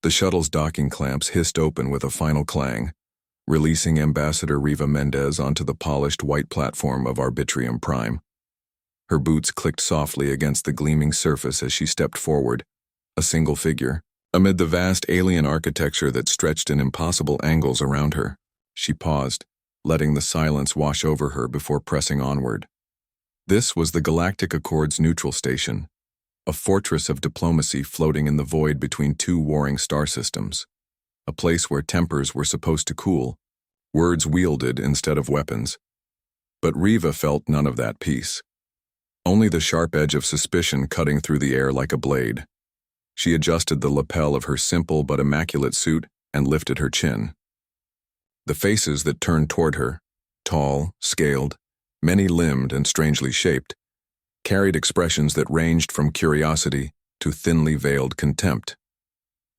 The shuttle's docking clamps hissed open with a final clang, releasing Ambassador Riva Mendez onto the polished white platform of Arbitrium Prime. Her boots clicked softly against the gleaming surface as she stepped forward, a single figure. Amid the vast alien architecture that stretched in impossible angles around her, she paused, letting the silence wash over her before pressing onward. This was the Galactic Accord's neutral station, a fortress of diplomacy floating in the void between two warring star systems, a place where tempers were supposed to cool, words wielded instead of weapons. But Riva felt none of that peace. Only the sharp edge of suspicion cutting through the air like a blade. She adjusted the lapel of her simple but immaculate suit and lifted her chin. The faces that turned toward her, tall, scaled, many-limbed and strangely shaped, carried expressions that ranged from curiosity to thinly veiled contempt.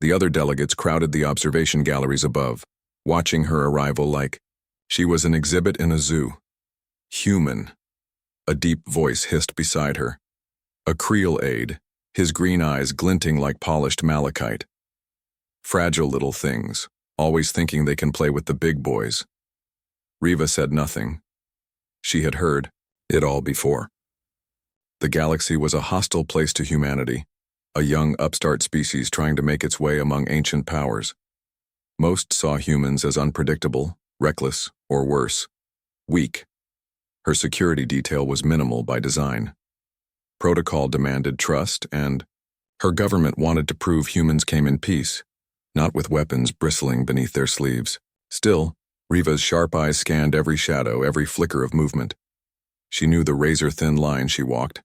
The other delegates crowded the observation galleries above, watching her arrival like she was an exhibit in a zoo. Human. A deep voice hissed beside her. A Creel aide, his green eyes glinting like polished malachite. Fragile little things, always thinking they can play with the big boys. Riva said nothing. She had heard it all before. The galaxy was a hostile place to humanity, a young upstart species trying to make its way among ancient powers. Most saw humans as unpredictable, reckless, or worse, weak. Her security detail was minimal by design. Protocol demanded trust, and her government wanted to prove humans came in peace, not with weapons bristling beneath their sleeves. Still, Riva's sharp eyes scanned every shadow, every flicker of movement. She knew the razor-thin line she walked.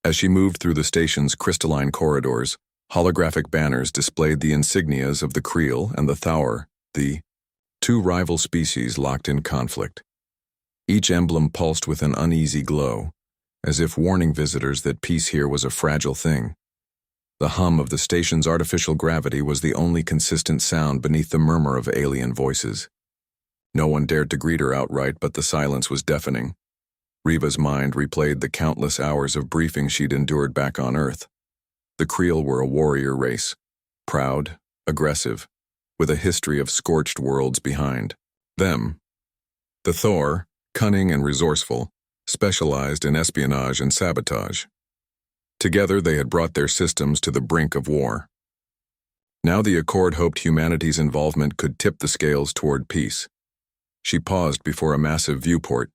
As she moved through the station's crystalline corridors, holographic banners displayed the insignias of the Creel and the Thaur, the two rival species locked in conflict. Each emblem pulsed with an uneasy glow, as if warning visitors that peace here was a fragile thing. The hum of the station's artificial gravity was the only consistent sound beneath the murmur of alien voices. No one dared to greet her outright, but the silence was deafening. Riva's mind replayed the countless hours of briefing she'd endured back on Earth. The Creel were a warrior race, proud, aggressive, with a history of scorched worlds behind them. The Thaur, cunning and resourceful, specialized in espionage and sabotage. Together they had brought their systems to the brink of war. Now the Accord hoped humanity's involvement could tip the scales toward peace. She paused before a massive viewport,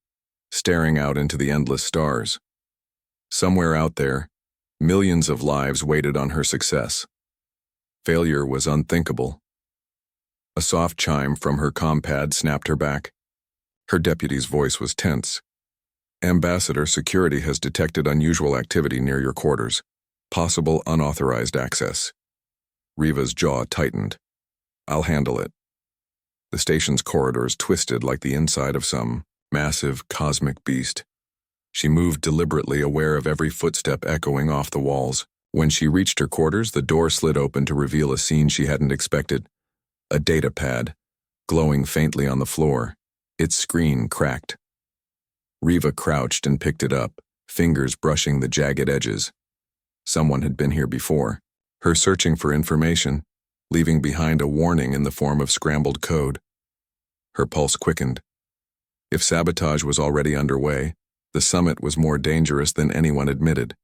staring out into the endless stars. Somewhere out there, millions of lives waited on her success. Failure was unthinkable. A soft chime from her compad snapped her back. Her deputy's voice was tense. Ambassador, security has detected unusual activity near your quarters. Possible unauthorized access. Riva's jaw tightened. I'll handle it. The station's corridors twisted like the inside of some massive cosmic beast. She moved deliberately, aware of every footstep echoing off the walls. When she reached her quarters, the door slid open to reveal a scene she hadn't expected. A data pad, glowing faintly on the floor, its screen cracked. Riva crouched and picked it up, fingers brushing the jagged edges. Someone had been here before, her searching for information, leaving behind a warning in the form of scrambled code. Her pulse quickened. If sabotage was already underway, the summit was more dangerous than anyone admitted.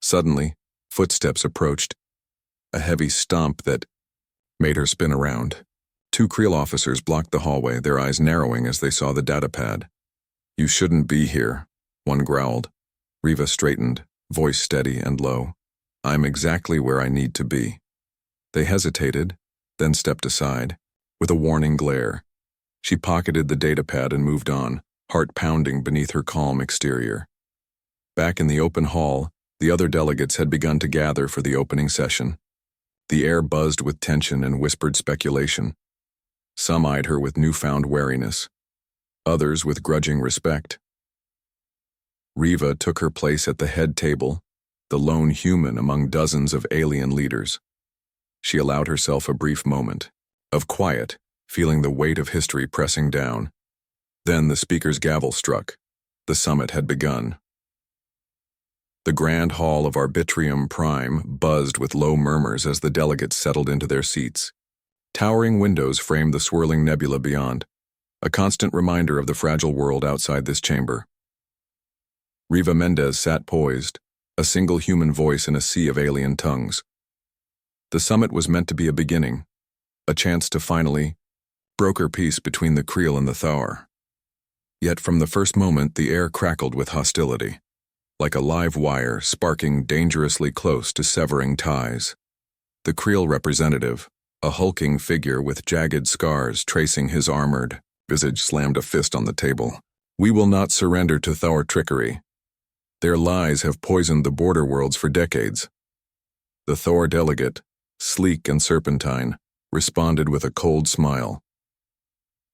Suddenly, footsteps approached, a heavy stomp that made her spin around. Two Creel officers blocked the hallway, their eyes narrowing as they saw the datapad. You shouldn't be here, one growled. Riva straightened, voice steady and low. I'm exactly where I need to be. They hesitated, then stepped aside, with a warning glare. She pocketed the datapad and moved on, heart pounding beneath her calm exterior. Back in the open hall, the other delegates had begun to gather for the opening session. The air buzzed with tension and whispered speculation. Some eyed her with newfound wariness, others with grudging respect. Riva took her place at the head table, the lone human among dozens of alien leaders. She allowed herself a brief moment of quiet, feeling the weight of history pressing down. Then the speaker's gavel struck. The summit had begun. The grand hall of Arbitrium Prime buzzed with low murmurs as the delegates settled into their seats. Towering windows framed the swirling nebula beyond, a constant reminder of the fragile world outside this chamber. Riva Mendez sat poised, a single human voice in a sea of alien tongues. The summit was meant to be a beginning, a chance to finally broker peace between the Creel and the Thar. Yet from the first moment the air crackled with hostility, like a live wire sparking dangerously close to severing ties. The Creel representative, a hulking figure with jagged scars tracing his armored visage, slammed a fist on the table. "We will not surrender to Thar trickery. Their lies have poisoned the border worlds for decades." The Thor delegate, sleek and serpentine, responded with a cold smile.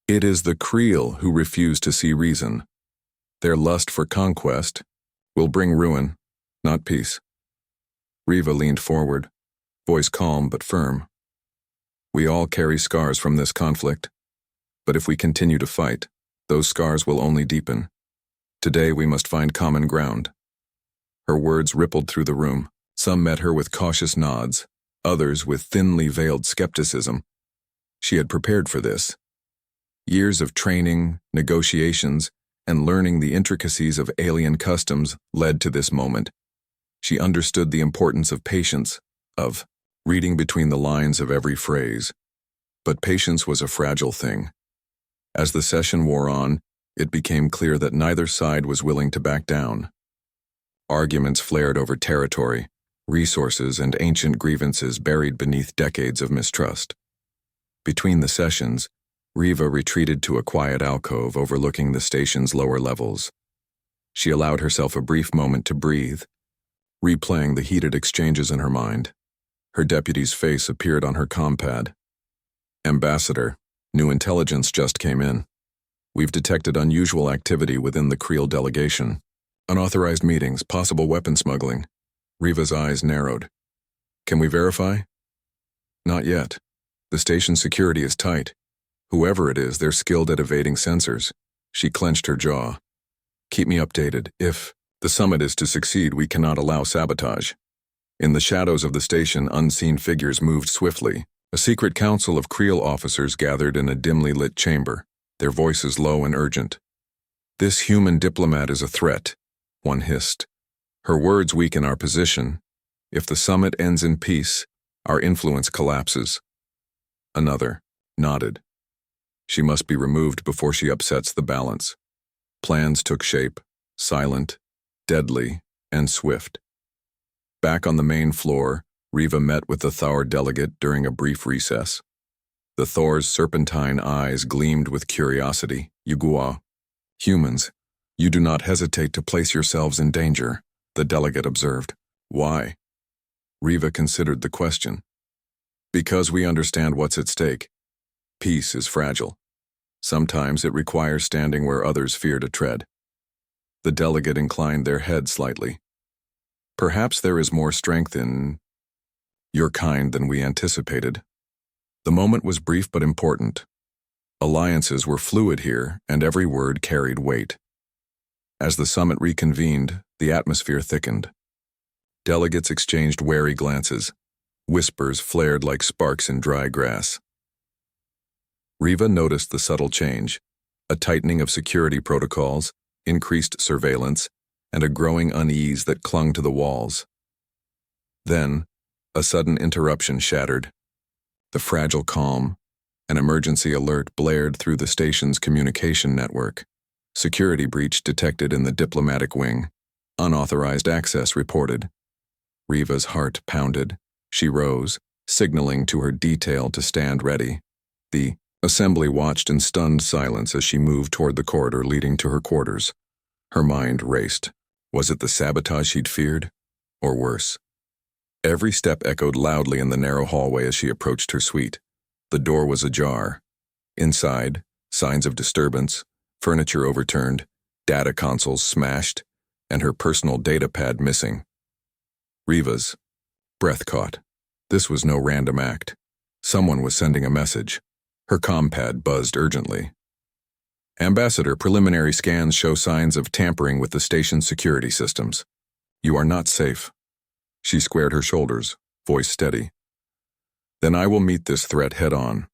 "It is the Creel who refuse to see reason. Their lust for conquest will bring ruin, not peace." Riva leaned forward, voice calm but firm. "We all carry scars from this conflict, but if we continue to fight, those scars will only deepen. Today we must find common ground." Her words rippled through the room. Some met her with cautious nods, others with thinly veiled skepticism. She had prepared for this. Years of training, negotiations, and learning the intricacies of alien customs led to this moment. She understood the importance of patience, of reading between the lines of every phrase. But patience was a fragile thing. As the session wore on, it became clear that neither side was willing to back down. Arguments flared over territory, resources, and ancient grievances buried beneath decades of mistrust. Between the sessions, Riva retreated to a quiet alcove overlooking the station's lower levels. She allowed herself a brief moment to breathe, replaying the heated exchanges in her mind. Her deputy's face appeared on her compad. "Ambassador, new intelligence just came in. We've detected unusual activity within the Creel delegation. Unauthorized meetings, possible weapon smuggling." Riva's eyes narrowed. "Can we verify?" "Not yet. The station's security is tight. Whoever it is, they're skilled at evading sensors." She clenched her jaw. "Keep me updated. If the summit is to succeed, we cannot allow sabotage." In the shadows of the station, unseen figures moved swiftly. A secret council of Creel officers gathered in a dimly lit chamber, their voices low and urgent. "This human diplomat is a threat," one hissed. "Her words weaken our position. If the summit ends in peace, our influence collapses." Another nodded. "She must be removed before she upsets the balance." Plans took shape, silent, deadly, and swift. Back on the main floor, Riva met with the Thar delegate during a brief recess. The Thor's serpentine eyes gleamed with curiosity. "Yugua, humans, you do not hesitate to place yourselves in danger," the delegate observed. "Why?" Riva considered the question. "Because we understand what's at stake. Peace is fragile. Sometimes it requires standing where others fear to tread." The delegate inclined their head slightly. "Perhaps there is more strength in your kind than we anticipated." The moment was brief but important. Alliances were fluid here, and every word carried weight. As the summit reconvened, the atmosphere thickened. Delegates exchanged wary glances. Whispers flared like sparks in dry grass. Riva noticed the subtle change, a tightening of security protocols, increased surveillance, and a growing unease that clung to the walls. Then, a sudden interruption shattered the fragile calm. An emergency alert blared through the station's communication network. "Security breach detected in the diplomatic wing. Unauthorized access reported." Riva's heart pounded. She rose, signaling to her detail to stand ready. The assembly watched in stunned silence as she moved toward the corridor leading to her quarters. Her mind raced. Was it the sabotage she'd feared? Or worse? Every step echoed loudly in the narrow hallway as she approached her suite. The door was ajar. Inside, signs of disturbance, furniture overturned, data consoles smashed, and her personal data pad missing. Riva's breath caught. This was no random act. Someone was sending a message. Her compad buzzed urgently. "Ambassador, preliminary scans show signs of tampering with the station's security systems." You are not safe. She squared her shoulders, voice steady. Then I will meet this threat head-on.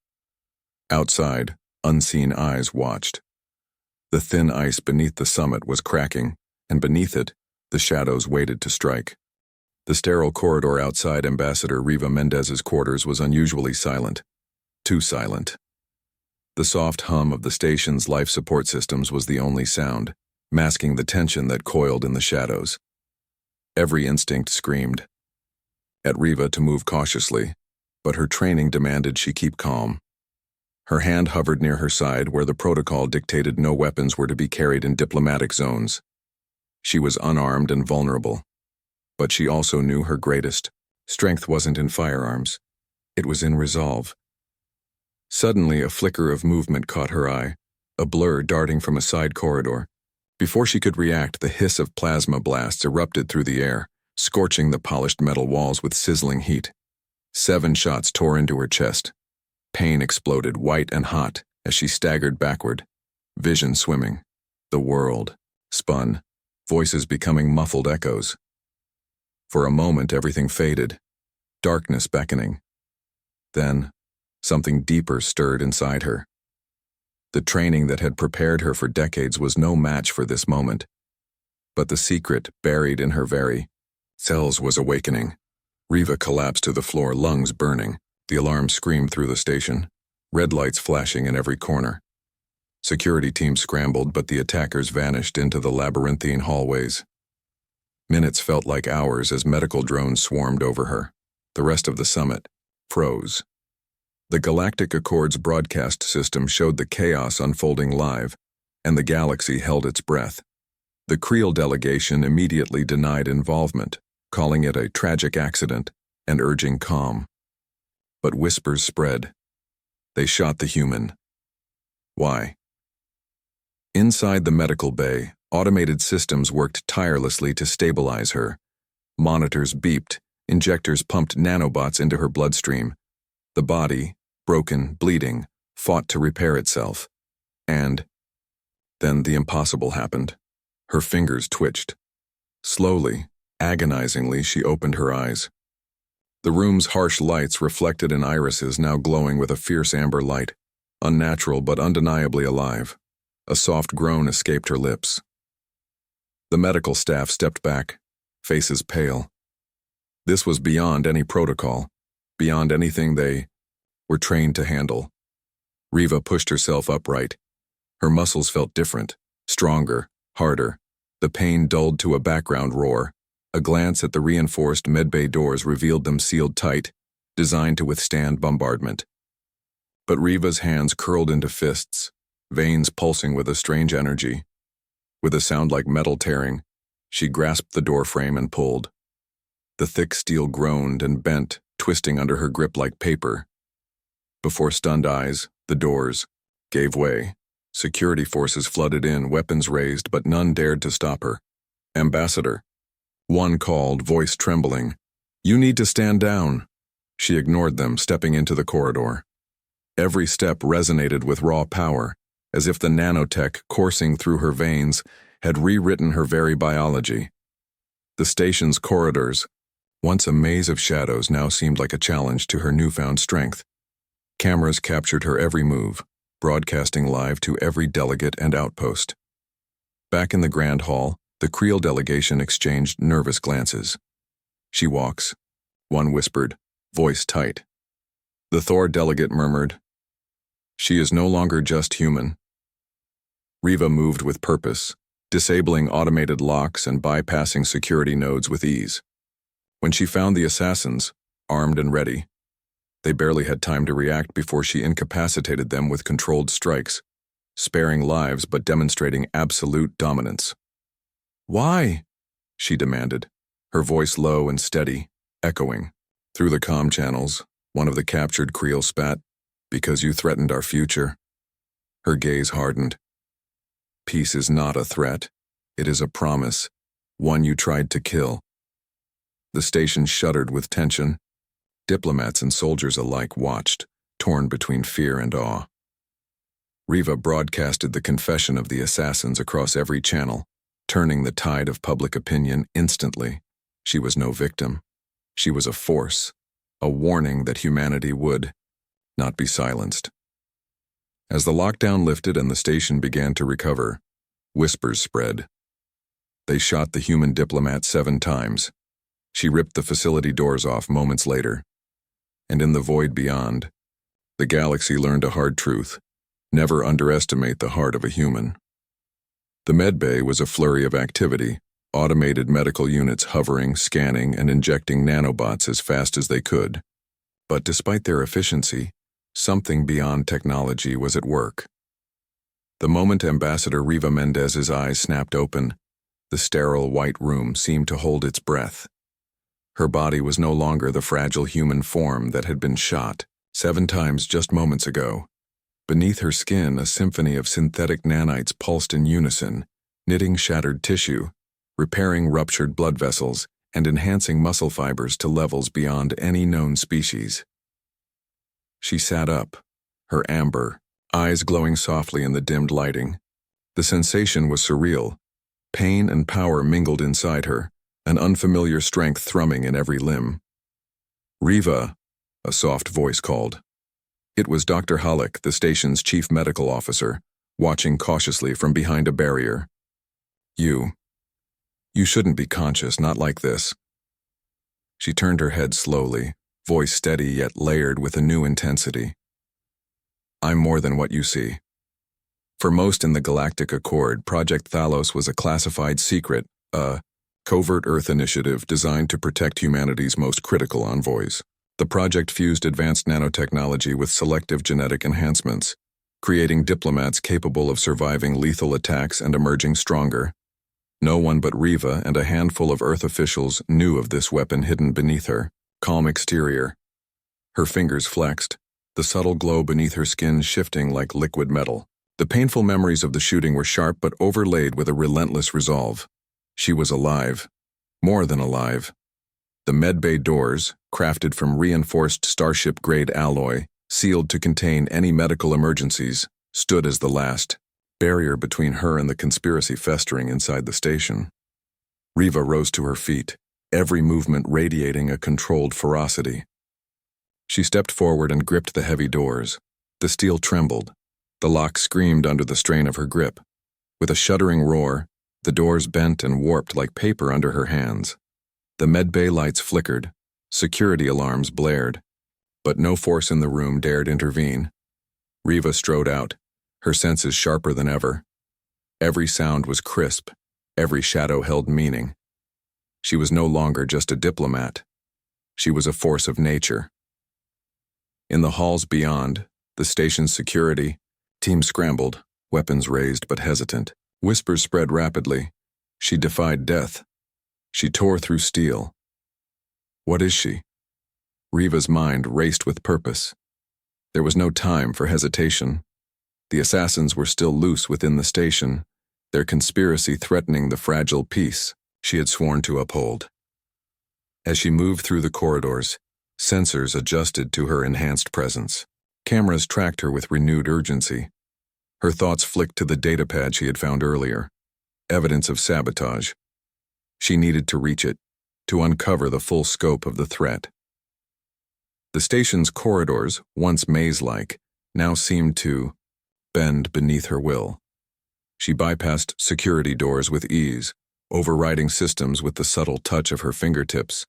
Outside, unseen eyes watched. The thin ice beneath the summit was cracking, and beneath it, the shadows waited to strike. The sterile corridor outside Ambassador Riva Mendez's quarters was unusually silent. Too silent. The soft hum of the station's life support systems was the only sound, masking the tension that coiled in the shadows. Every instinct screamed at Riva to move cautiously, but her training demanded she keep calm. Her hand hovered near her side where the protocol dictated no weapons were to be carried in diplomatic zones. She was unarmed and vulnerable, but she also knew her greatest strength wasn't in firearms. It was in resolve. Suddenly, a flicker of movement caught her eye, a blur darting from a side corridor. Before she could react, the hiss of plasma blasts erupted through the air, scorching the polished metal walls with sizzling heat. 7 shots tore into her chest. Pain exploded white and hot as she staggered backward, vision swimming. The world spun, voices becoming muffled echoes. For a moment, everything faded, darkness beckoning. Then, something deeper stirred inside her. The training that had prepared her for decades was no match for this moment. But the secret, buried in her very cells, was awakening. Riva collapsed to the floor, lungs burning. The alarm screamed through the station, red lights flashing in every corner. Security teams scrambled, but the attackers vanished into the labyrinthine hallways. Minutes felt like hours as medical drones swarmed over her. The rest of the summit froze. The Galactic Accord's broadcast system showed the chaos unfolding live, and the galaxy held its breath. The Creel delegation immediately denied involvement, calling it a tragic accident and urging calm. But whispers spread. They shot the human. Why? Inside the medical bay, automated systems worked tirelessly to stabilize her. Monitors beeped, injectors pumped nanobots into her bloodstream. The body, broken, bleeding, fought to repair itself. And then the impossible happened. Her fingers twitched. Slowly, agonizingly, she opened her eyes. The room's harsh lights reflected in irises now glowing with a fierce amber light, unnatural but undeniably alive. A soft groan escaped her lips. The medical staff stepped back, faces pale. This was beyond any protocol, beyond anything they were trained to handle. Riva pushed herself upright. Her muscles felt different, stronger, harder. The pain dulled to a background roar. A glance at the reinforced medbay doors revealed them sealed tight, designed to withstand bombardment. But Riva's hands curled into fists, veins pulsing with a strange energy. With a sound like metal tearing, she grasped the door frame and pulled. The thick steel groaned and bent, twisting under her grip like paper. Before stunned eyes, the doors gave way. Security forces flooded in, weapons raised, but none dared to stop her. "Ambassador." One called, voice trembling. "You need to stand down." She ignored them, stepping into the corridor. Every step resonated with raw power, as if the nanotech coursing through her veins had rewritten her very biology. The station's corridors, once a maze of shadows, now seemed like a challenge to her newfound strength. Cameras captured her every move, broadcasting live to every delegate and outpost. Back in the Grand Hall, the Creel delegation exchanged nervous glances. "She walks," one whispered, voice tight. The Thor delegate murmured, "She is no longer just human." Riva moved with purpose, disabling automated locks and bypassing security nodes with ease. When she found the assassins, armed and ready, they barely had time to react before she incapacitated them with controlled strikes, sparing lives but demonstrating absolute dominance. "Why?" she demanded, her voice low and steady, echoing. Through the comm channels, one of the captured Creel spat, "Because you threatened our future." Her gaze hardened. "Peace is not a threat. It is a promise, one you tried to kill." The station shuddered with tension. Diplomats and soldiers alike watched, torn between fear and awe. Riva broadcasted the confession of the assassins across every channel, turning the tide of public opinion instantly. She was no victim. She was a force, a warning that humanity would not be silenced. As the lockdown lifted and the station began to recover, whispers spread. They shot the human diplomat 7 times. She ripped the facility doors off moments later. And in the void beyond, the galaxy learned a hard truth: never underestimate the heart of a human. The medbay was a flurry of activity, automated medical units hovering, scanning, and injecting nanobots as fast as they could. But despite their efficiency, something beyond technology was at work. The moment Ambassador Riva Mendez's eyes snapped open, the sterile white room seemed to hold its breath. Her body was no longer the fragile human form that had been shot 7 times just moments ago. Beneath her skin, a symphony of synthetic nanites pulsed in unison, knitting shattered tissue, repairing ruptured blood vessels, and enhancing muscle fibers to levels beyond any known species. She sat up, her amber eyes glowing softly in the dimmed lighting. The sensation was surreal. Pain and power mingled inside her, an unfamiliar strength thrumming in every limb. "Riva," a soft voice called. It was Dr. Halleck, the station's chief medical officer, watching cautiously from behind a barrier. You shouldn't be conscious, not like this." She turned her head slowly, voice steady yet layered with a new intensity. "I'm more than what you see." For most in the Galactic Accord, Project Thalos was a classified secret, a covert Earth initiative designed to protect humanity's most critical envoys. The project fused advanced nanotechnology with selective genetic enhancements, creating diplomats capable of surviving lethal attacks and emerging stronger. No one but Riva and a handful of Earth officials knew of this weapon hidden beneath her calm exterior. Her fingers flexed, the subtle glow beneath her skin shifting like liquid metal. The painful memories of the shooting were sharp but overlaid with a relentless resolve. She was alive. More than alive. The medbay doors, crafted from reinforced starship-grade alloy, sealed to contain any medical emergencies, stood as the last barrier between her and the conspiracy festering inside the station. Riva rose to her feet, every movement radiating a controlled ferocity. She stepped forward and gripped the heavy doors. The steel trembled. The lock screamed under the strain of her grip. With a shuddering roar, the doors bent and warped like paper under her hands. The medbay lights flickered, security alarms blared, but no force in the room dared intervene. Riva strode out, her senses sharper than ever. Every sound was crisp, every shadow held meaning. She was no longer just a diplomat. She was a force of nature. In the halls beyond, the station's security team scrambled, weapons raised but hesitant. Whispers spread rapidly. She defied death. She tore through steel. What is she? Riva's mind raced with purpose. There was no time for hesitation. The assassins were still loose within the station, their conspiracy threatening the fragile peace she had sworn to uphold. As she moved through the corridors, sensors adjusted to her enhanced presence. Cameras tracked her with renewed urgency. Her thoughts flicked to the datapad she had found earlier, evidence of sabotage. She needed to reach it, to uncover the full scope of the threat. The station's corridors, once maze-like, now seemed to bend beneath her will. She bypassed security doors with ease, overriding systems with the subtle touch of her fingertips.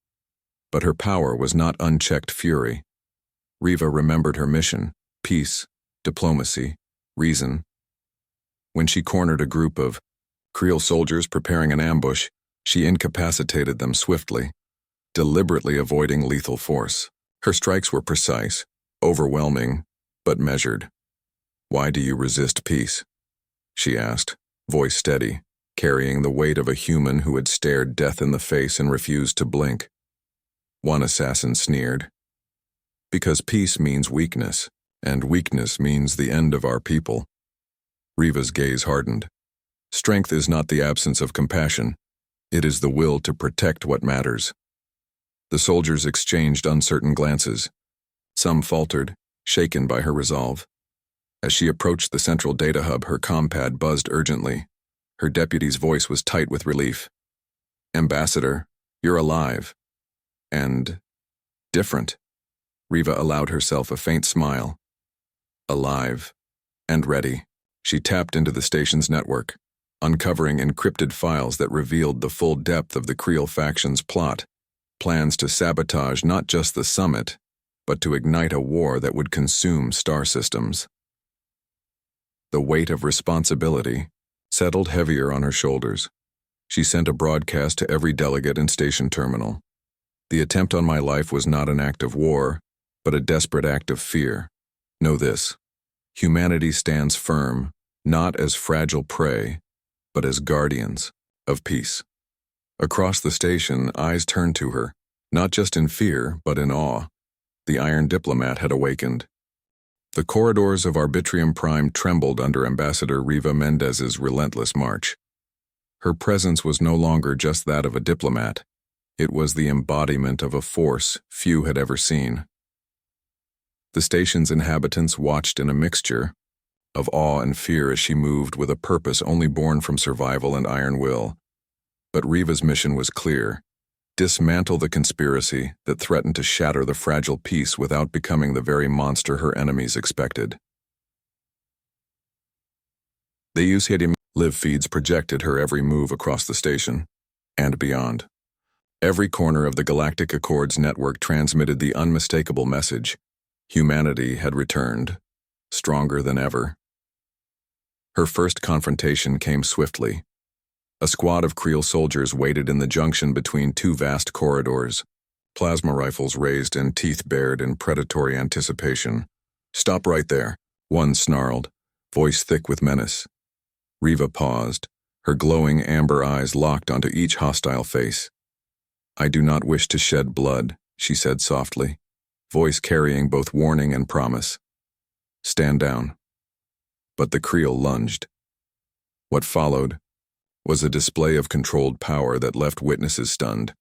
But her power was not unchecked fury. Riva remembered her mission: peace, diplomacy, reason. When she cornered a group of Creel soldiers preparing an ambush, she incapacitated them swiftly, deliberately avoiding lethal force. Her strikes were precise, overwhelming, but measured. "Why do you resist peace?" she asked, voice steady, carrying the weight of a human who had stared death in the face and refused to blink. One assassin sneered. "Because peace means weakness, and weakness means the end of our people." Riva's gaze hardened. Strength is not the absence of compassion. It is the will to protect what matters. The soldiers exchanged uncertain glances. Some faltered, shaken by her resolve. As she approached the central data hub, her compad buzzed urgently. Her deputy's voice was tight with relief. "Ambassador, you're alive. And different." Riva allowed herself a faint smile. Alive. And ready. She tapped into the station's network, uncovering encrypted files that revealed the full depth of the Creel faction's plot, plans to sabotage not just the summit, but to ignite a war that would consume star systems. The weight of responsibility settled heavier on her shoulders. She sent a broadcast to every delegate and station terminal. "The attempt on my life was not an act of war, but a desperate act of fear. Know this: humanity stands firm, not as fragile prey, but as guardians of peace." Across the station, eyes turned to her, not just in fear, but in awe. The Iron Diplomat had awakened. The corridors of Arbitrium Prime trembled under Ambassador Riva Mendez's relentless march. Her presence was no longer just that of a diplomat. It was the embodiment of a force few had ever seen. The station's inhabitants watched in a mixture of awe and fear as she moved with a purpose only born from survival and iron will. But Riva's mission was clear: dismantle the conspiracy that threatened to shatter the fragile peace without becoming the very monster her enemies expected. The UCAD live feeds projected her every move across the station and beyond. Every corner of the Galactic Accords network transmitted the unmistakable message: humanity had returned, stronger than ever. Her first confrontation came swiftly. A squad of Creel soldiers waited in the junction between two vast corridors, plasma rifles raised and teeth bared in predatory anticipation. "Stop right there," one snarled, voice thick with menace. Riva paused, her glowing amber eyes locked onto each hostile face. "I do not wish to shed blood," she said softly, voice carrying both warning and promise. "Stand down." But the Creel lunged. What followed was a display of controlled power that left witnesses stunned.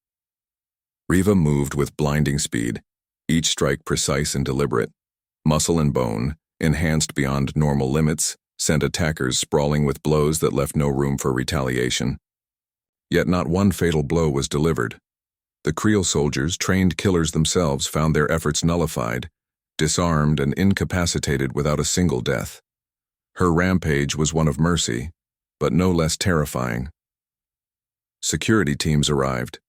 Riva moved with blinding speed, each strike precise and deliberate. Muscle and bone, enhanced beyond normal limits, sent attackers sprawling with blows that left no room for retaliation. Yet not one fatal blow was delivered. The Creel soldiers, trained killers themselves, found their efforts nullified, disarmed and incapacitated without a single death. Her rampage was one of mercy, but no less terrifying. Security teams arrived.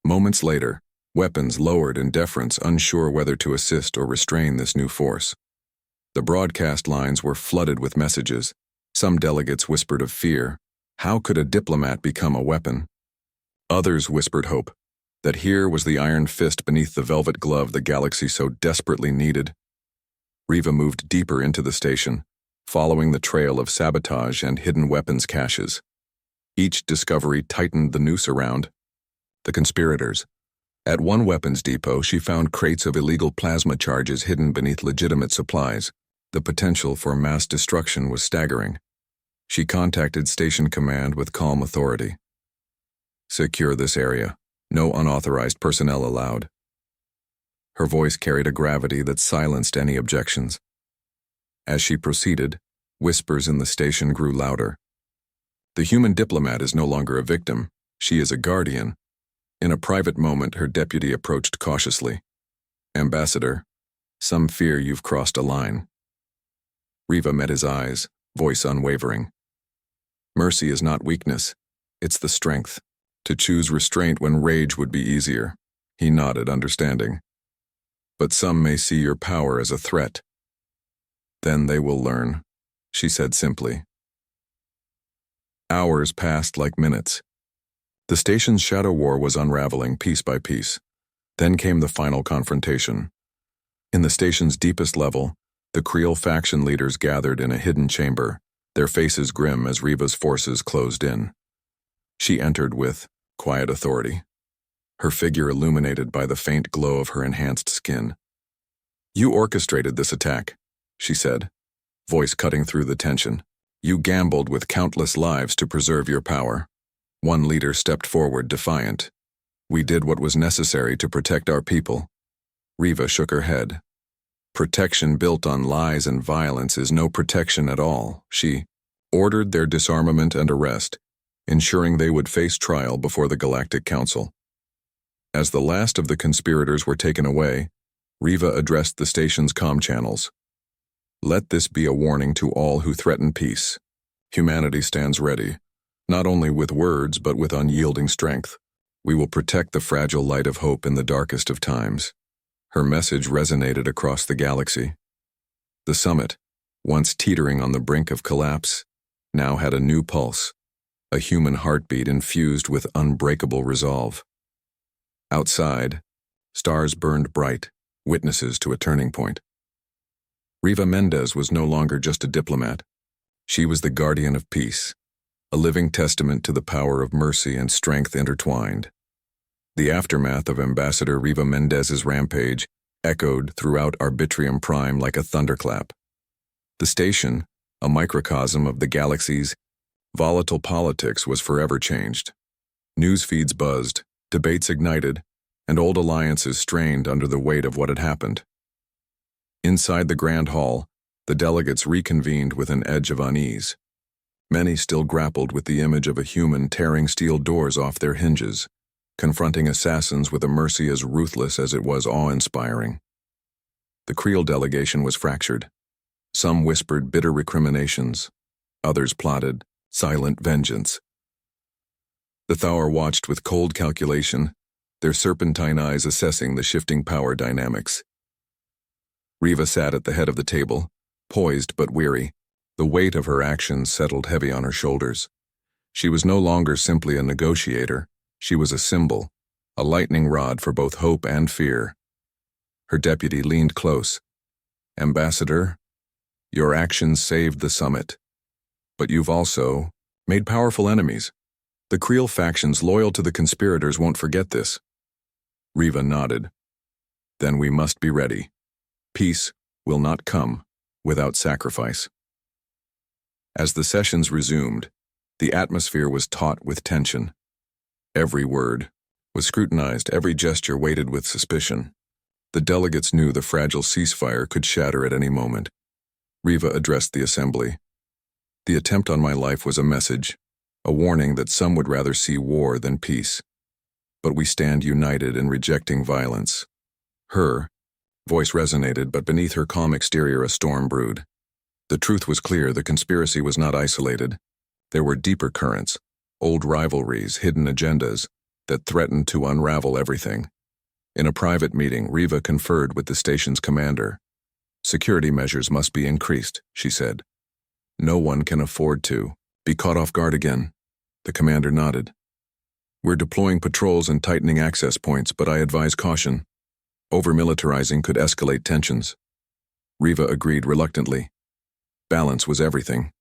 Moments later, weapons lowered in deference, unsure whether to assist or restrain this new force. The broadcast lines were flooded with messages. Some delegates whispered of fear. How could a diplomat become a weapon? Others whispered hope, that here was the iron fist beneath the velvet glove the galaxy so desperately needed. Riva moved deeper into the station, following the trail of sabotage and hidden weapons caches. Each discovery tightened the noose around the conspirators. At one weapons depot, she found crates of illegal plasma charges hidden beneath legitimate supplies. The potential for mass destruction was staggering. She contacted Station Command with calm authority. "Secure this area. No unauthorized personnel allowed." Her voice carried a gravity that silenced any objections. As she proceeded, whispers in the station grew louder. "The human diplomat is no longer a victim. She is a guardian." In a private moment, her deputy approached cautiously. "Ambassador, some fear you've crossed a line." Riva met his eyes, voice unwavering. "Mercy is not weakness. It's the strength. To choose restraint when rage would be easier." He nodded, understanding. "But some may see your power as a threat." "Then they will learn," she said simply. Hours passed like minutes. The station's shadow war was unraveling piece by piece. Then came the final confrontation. In the station's deepest level, the Creel faction leaders gathered in a hidden chamber, their faces grim as Riva's forces closed in. She entered with quiet authority, her figure illuminated by the faint glow of her enhanced skin. "You orchestrated this attack," she said, voice cutting through the tension. "You gambled with countless lives to preserve your power." One leader stepped forward, defiant. "We did what was necessary to protect our people." Riva shook her head. "Protection built on lies and violence is no protection at all." She ordered their disarmament and arrest, ensuring they would face trial before the Galactic Council. As the last of the conspirators were taken away, Riva addressed the station's comm channels. "Let this be a warning to all who threaten peace. Humanity stands ready, not only with words but with unyielding strength. We will protect the fragile light of hope in the darkest of times." Her message resonated across the galaxy. The summit, once teetering on the brink of collapse, now had a new pulse, a human heartbeat infused with unbreakable resolve. Outside, stars burned bright, witnesses to a turning point. Riva Mendez was no longer just a diplomat. She was the guardian of peace, a living testament to the power of mercy and strength intertwined. The aftermath of Ambassador Riva Mendez's rampage echoed throughout Arbitrium Prime like a thunderclap. The station, a microcosm of the galaxy's volatile politics, was forever changed. News feeds buzzed, debates ignited, and old alliances strained under the weight of what had happened. Inside the Grand Hall, the delegates reconvened with an edge of unease. Many still grappled with the image of a human tearing steel doors off their hinges, confronting assassins with a mercy as ruthless as it was awe-inspiring. The Creel delegation was fractured. Some whispered bitter recriminations, others plotted silent vengeance. The Thawar watched with cold calculation, their serpentine eyes assessing the shifting power dynamics. Riva sat at the head of the table, poised but weary. The weight of her actions settled heavy on her shoulders. She was no longer simply a negotiator. She was a symbol, a lightning rod for both hope and fear. Her deputy leaned close. "Ambassador, your actions saved the summit, but you've also made powerful enemies. The Creel factions loyal to the conspirators won't forget this." Riva nodded. "Then we must be ready. Peace will not come without sacrifice." As the sessions resumed, the atmosphere was taut with tension. Every word was scrutinized, every gesture weighted with suspicion. The delegates knew the fragile ceasefire could shatter at any moment. Riva addressed the assembly. "The attempt on my life was a message, a warning that some would rather see war than peace. But we stand united in rejecting violence." Her voice resonated, but beneath her calm exterior a storm brewed. The truth was clear: the conspiracy was not isolated. There were deeper currents, old rivalries, hidden agendas that threatened to unravel everything. In a private meeting, Riva conferred with the station's commander. "Security measures must be increased," she said. "No one can afford to be caught off guard again." The commander nodded. "We're deploying patrols and tightening access points, but I advise caution. Over-militarizing could escalate tensions." Riva agreed reluctantly. Balance was everything.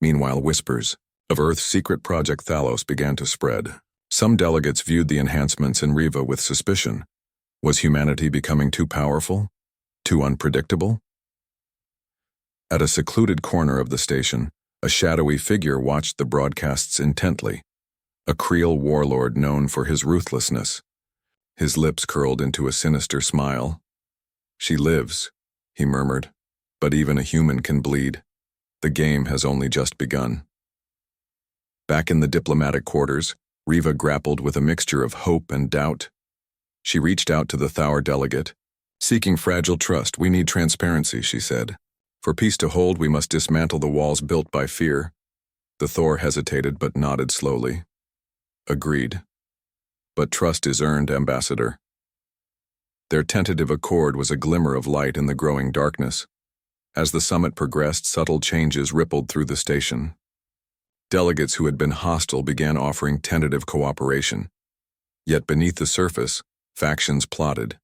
Meanwhile, whispers of Earth's secret project Thalos began to spread. Some delegates viewed the enhancements in Riva with suspicion. Was humanity becoming too powerful? Too unpredictable? At a secluded corner of the station, a shadowy figure watched the broadcasts intently. A Creel warlord known for his ruthlessness. His lips curled into a sinister smile. "She lives," he murmured, "but even a human can bleed. The game has only just begun." Back in the diplomatic quarters, Riva grappled with a mixture of hope and doubt. She reached out to the Thawar delegate. "Seeking fragile trust, we need transparency," she said. "For peace to hold, we must dismantle the walls built by fear." The Thor hesitated but nodded slowly. "Agreed. But trust is earned, Ambassador." Their tentative accord was a glimmer of light in the growing darkness. As the summit progressed, subtle changes rippled through the station. Delegates who had been hostile began offering tentative cooperation. Yet beneath the surface, factions plotted.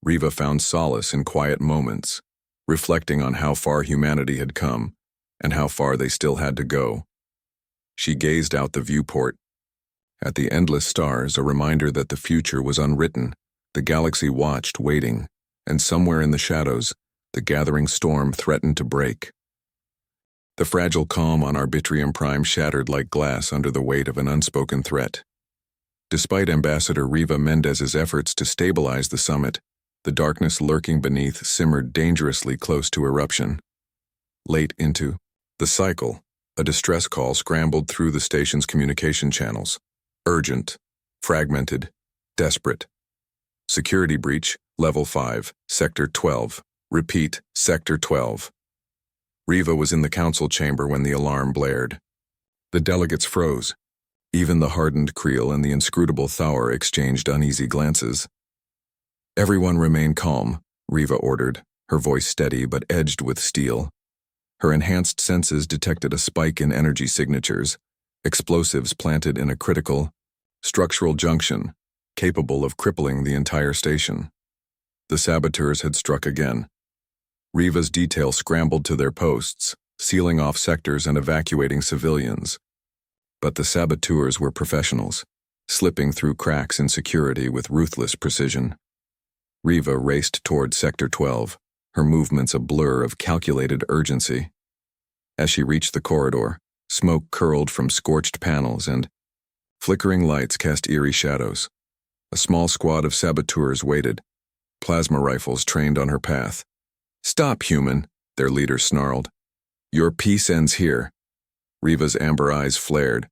Riva found solace in quiet moments, reflecting on how far humanity had come and how far they still had to go. She gazed out the viewport. At the endless stars, a reminder that the future was unwritten. The galaxy watched, waiting, and somewhere in the shadows, the gathering storm threatened to break. The fragile calm on Arbitrium Prime shattered like glass under the weight of an unspoken threat. Despite Ambassador Riva Mendez's efforts to stabilize the summit, the darkness lurking beneath simmered dangerously close to eruption. Late into the cycle, A distress call scrambled through the station's communication channels. Urgent, fragmented, desperate. Security breach, Level 5, Sector 12. Repeat, Sector 12. Riva was in the council chamber when the alarm blared. The delegates froze. Even the hardened Creel and the inscrutable Thauer exchanged uneasy glances. Everyone remain calm, Riva ordered, her voice steady but edged with steel. Her enhanced senses detected a spike in energy signatures, explosives planted in a critical, structural junction, capable of crippling the entire station. The saboteurs had struck again. Riva's detail scrambled to their posts, sealing off sectors and evacuating civilians. But the saboteurs were professionals, slipping through cracks in security with ruthless precision. Riva raced toward Sector 12, her movements a blur of calculated urgency. As she reached the corridor, smoke curled from scorched panels and flickering lights cast eerie shadows. A small squad of saboteurs waited, plasma rifles trained on her path. "Stop, human," their leader snarled. "Your peace ends here." Riva's amber eyes flared.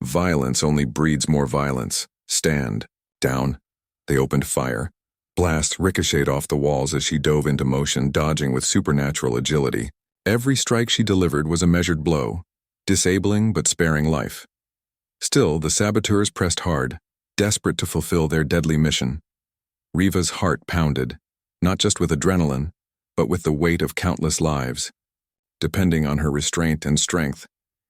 "Violence only breeds more violence. Stand. Down." They opened fire. Blasts ricocheted off the walls as she dove into motion, dodging with supernatural agility. Every strike she delivered was a measured blow, disabling but sparing life. Still, the saboteurs pressed hard, desperate to fulfill their deadly mission. Riva's heart pounded, not just with adrenaline, but with the weight of countless lives. Depending on her restraint and strength,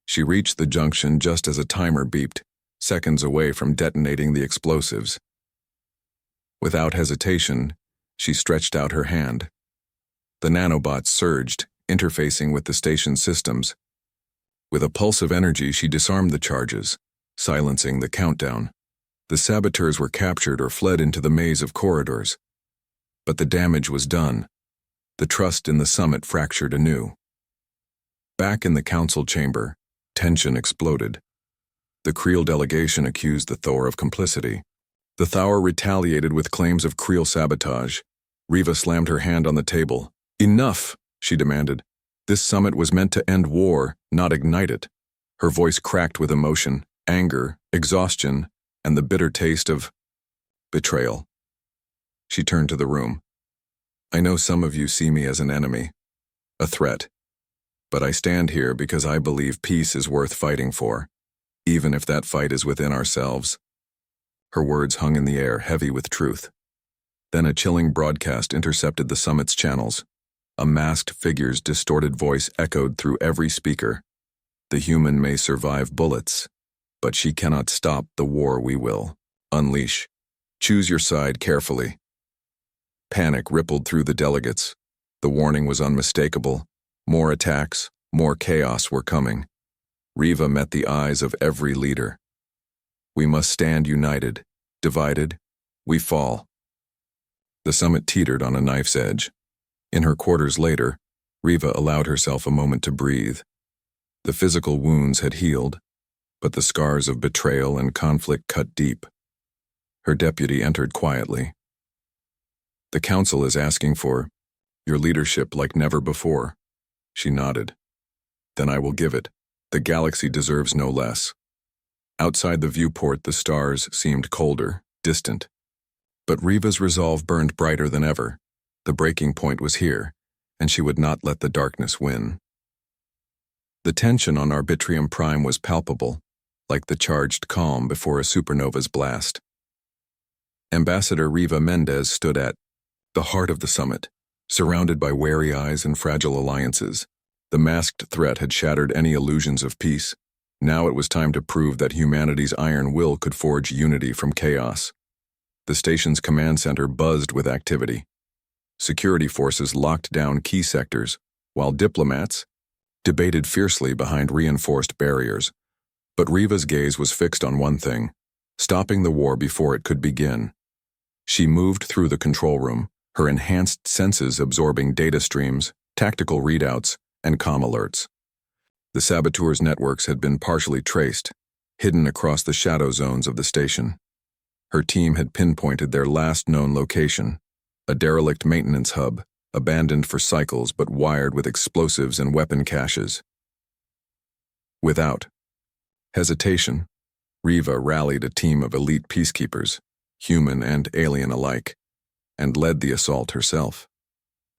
she reached the junction just as a timer beeped, seconds away from detonating the explosives. Without hesitation, she stretched out her hand. The nanobots surged, interfacing with the station's systems. With a pulse of energy, she disarmed the charges, silencing the countdown. The saboteurs were captured or fled into the maze of corridors. But the damage was done. The trust in the summit fractured anew. Back in the council chamber, tension exploded. The Creel delegation accused the Thor of complicity. The Thauer retaliated with claims of Creel sabotage. Riva slammed her hand on the table. "Enough!" she demanded. "This summit was meant to end war, not ignite it." Her voice cracked with emotion, anger, exhaustion, and the bitter taste of betrayal. She turned to the room. "I know some of you see me as an enemy, a threat. But I stand here because I believe peace is worth fighting for, even if that fight is within ourselves." Her words hung in the air, heavy with truth. Then a chilling broadcast intercepted the summit's channels. A masked figure's distorted voice echoed through every speaker. "The human may survive bullets, but she cannot stop the war we will unleash. Choose your side carefully." Panic rippled through the delegates. The warning was unmistakable. More attacks, more chaos were coming. Riva met the eyes of every leader. "We must stand united. Divided, we fall." The summit teetered on a knife's edge. In her quarters later, Riva allowed herself a moment to breathe. The physical wounds had healed, but the scars of betrayal and conflict cut deep. Her deputy entered quietly. "The council is asking for your leadership like never before." She nodded. "Then I will give it. The galaxy deserves no less." Outside the viewport, the stars seemed colder, distant. But Riva's resolve burned brighter than ever. The breaking point was here, and she would not let the darkness win. The tension on Arbitrium Prime was palpable, like the charged calm before a supernova's blast. Ambassador Riva Mendez stood at the heart of the summit, surrounded by wary eyes and fragile alliances. The masked threat had shattered any illusions of peace. Now it was time to prove that humanity's iron will could forge unity from chaos. The station's command center buzzed with activity. Security forces locked down key sectors, while diplomats debated fiercely behind reinforced barriers. But Riva's gaze was fixed on one thing: stopping the war before it could begin. She moved through the control room, her enhanced senses absorbing data streams, tactical readouts, and comm alerts. The saboteurs' networks had been partially traced, hidden across the shadow zones of the station. Her team had pinpointed their last known location, a derelict maintenance hub, abandoned for cycles but wired with explosives and weapon caches. Without hesitation, Riva rallied a team of elite peacekeepers, human and alien alike, and led the assault herself.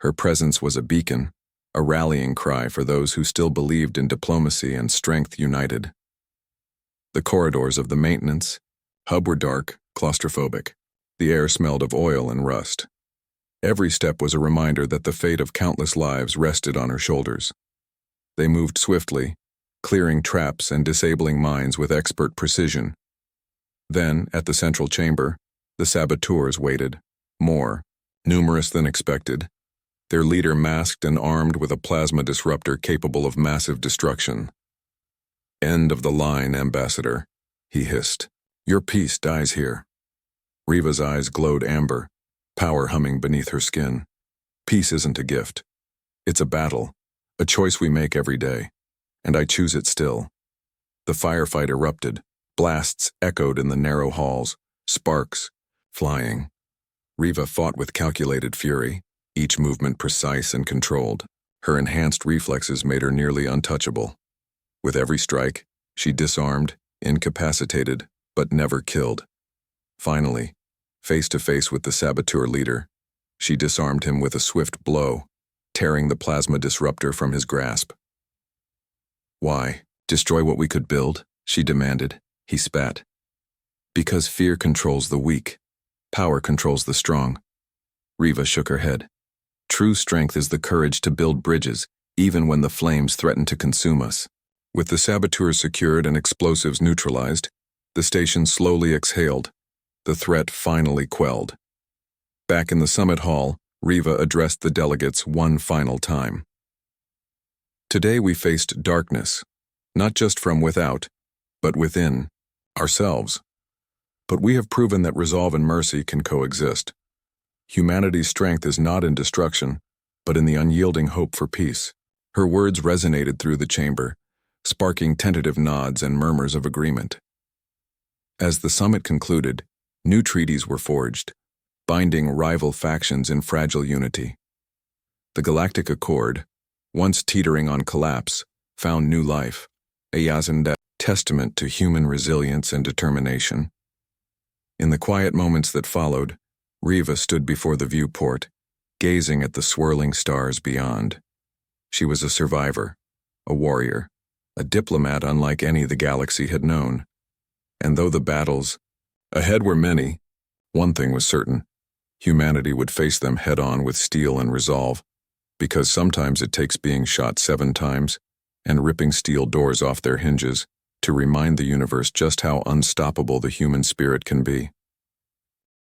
Her presence was a beacon, a rallying cry for those who still believed in diplomacy and strength united. The corridors of the maintenance hub were dark, claustrophobic. The air smelled of oil and rust. Every step was a reminder that the fate of countless lives rested on her shoulders. They moved swiftly, clearing traps and disabling mines with expert precision. Then, at the central chamber, the saboteurs waited, more numerous than expected, their leader masked and armed with a plasma disruptor capable of massive destruction. "End of the line, Ambassador," he hissed. "Your peace dies here." Riva's eyes glowed amber, power humming beneath her skin. Peace isn't a gift. It's a battle, a choice we make every day, and I choose it still. The firefight erupted, blasts echoed in the narrow halls, sparks flying. Riva fought with calculated fury, each movement precise and controlled. Her enhanced reflexes made her nearly untouchable. With every strike, she disarmed, incapacitated, but never killed. Finally, face to face with the saboteur leader, she disarmed him with a swift blow, tearing the plasma disruptor from his grasp. "Why, destroy what we could build?" she demanded. He spat. "Because fear controls the weak. Power controls the strong." Riva shook her head. "True strength is the courage to build bridges, even when the flames threaten to consume us." With the saboteurs secured and explosives neutralized, the station slowly exhaled, the threat finally quelled. Back in the summit hall, Riva addressed the delegates one final time. "Today we faced darkness, not just from without, but within, ourselves. But we have proven that resolve and mercy can coexist. Humanity's strength is not in destruction, but in the unyielding hope for peace." Her words resonated through the chamber, sparking tentative nods and murmurs of agreement. As the summit concluded, new treaties were forged, binding rival factions in fragile unity. The Galactic Accord, once teetering on collapse, found new life, a Yazanda testament to human resilience and determination. In the quiet moments that followed, Riva stood before the viewport, gazing at the swirling stars beyond. She was a survivor, a warrior, a diplomat unlike any the galaxy had known. And though the battles ahead were many, one thing was certain: humanity would face them head-on with steel and resolve, because sometimes it takes being shot 7 times and ripping steel doors off their hinges to remind the universe just how unstoppable the human spirit can be.